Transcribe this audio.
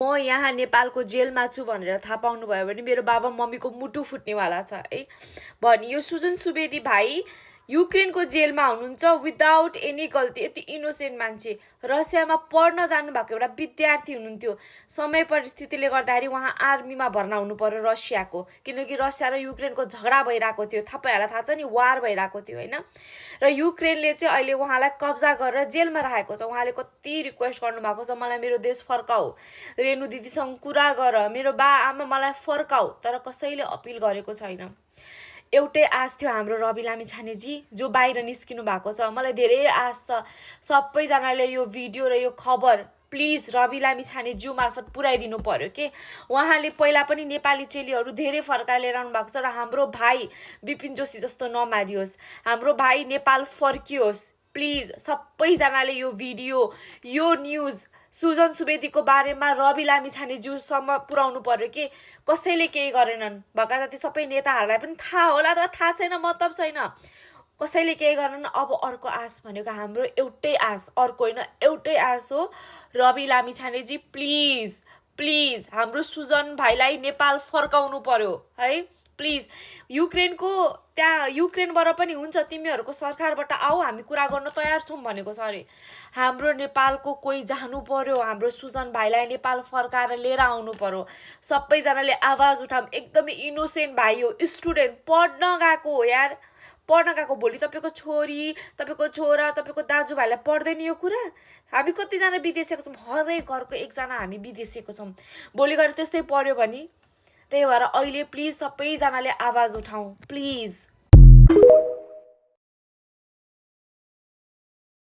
म यहाँ नेपालको जेलमा छु भनेर थाहा पाउनुभयो भने मेरो बाबा मम्मीको मुटु फुट्नेवाला छ है। भने यो सुजन सुवेदी भाइ युक्रेनको जेलमा हुनुहुन्छ विदाउट एनी गल्ती। यति इनोसेन्ट मान्छे रसियामा पढ्न जानुभएको एउटा विद्यार्थी हुनुहुन्थ्यो। समय परिस्थितिले गर्दाखेरि उहाँ आर्मीमा भर्ना हुनु पर्यो रसियाको, किनकि रसिया र युक्रेनको झगडा भइरहेको थियो। तपाईँहरूलाई थाहा छ नि, वार भइरहेको थियो होइन। र युक्रेनले चाहिँ अहिले उहाँलाई कब्जा गरेर जेलमा राखेको छ। उहाँले कति रिक्वेस्ट गर्नुभएको छ, मलाई मेरो देश फर्काऊ, रेणु दिदीसँग कुरा गर, मेरो बा आमा मलाई फर्काऊ, तर कसैले अपिल गरेको छैन। एउटै आश थियो हाम्रो रवि लामिछानेजी जो बाहिर निस्किनु भएको छ। मलाई धेरै आश छ सबैजनाले यो भिडियो र यो खबर प्लिज रवि लामिछानेज्यू मार्फत पुर्याइदिनु पर्यो के। उहाँले पहिला पनि नेपाली चेलीहरू धेरै फर्काएर लिएर आउनु भएको छ र हाम्रो भाइ विपिन जोशी जस्तो नमारियोस्, हाम्रो भाइ नेपाल फर्कियोस्। प्लिज सबैजनाले यो भिडियो, यो न्युज सुजन सुवेदीको बारेमा रवि लामिछानेज्यूसम्म पुर्याउनु पर्यो कि कसैले केही गरेनन्। भएका जति सबै नेताहरूलाई पनि थाहा होला अथवा थाहा छैन मतलब छैन, कसैले केही गरेनन्। अब अर्को आश भनेको हाम्रो एउटै आश, अर्को होइन एउटै आश हो, रवि लामिछानेजी प्लिज प्लिज हाम्रो सुजन भाइलाई नेपाल फर्काउनु पर्यो है। प्लिज युक्रेनको त्यहाँ युक्रेनबाट पनि हुन्छ, तिमीहरूको सरकारबाट आऊ, हामी कुरा गर्न तयार छौँ भनेको छ अरे। हाम्रो नेपालको कोही जानु पर्यो, हाम्रो सुजन भाइलाई नेपाल फर्काएर लिएर आउनु पर्यो। सबैजनाले आवाज उठाऊँ। एकदमै इनोसेन्ट भाइ हो, स्टुडेन्ट, पढ्न गएको हो यार, पढ्न गएको। भोलि तपाईँको छोरी, तपाईँको छोरा, तपाईँको दाजुभाइलाई पढ्दैन यो कुरा। हामी कतिजना विदेशीको छौँ, हरेक घरको एकजना हामी विदेशीको छौँ। भोलि गएर त्यस्तै पर्यो भने, त्यही भएर अहिले प्लिज सबैजनाले आवाज उठाउँ प्लिज।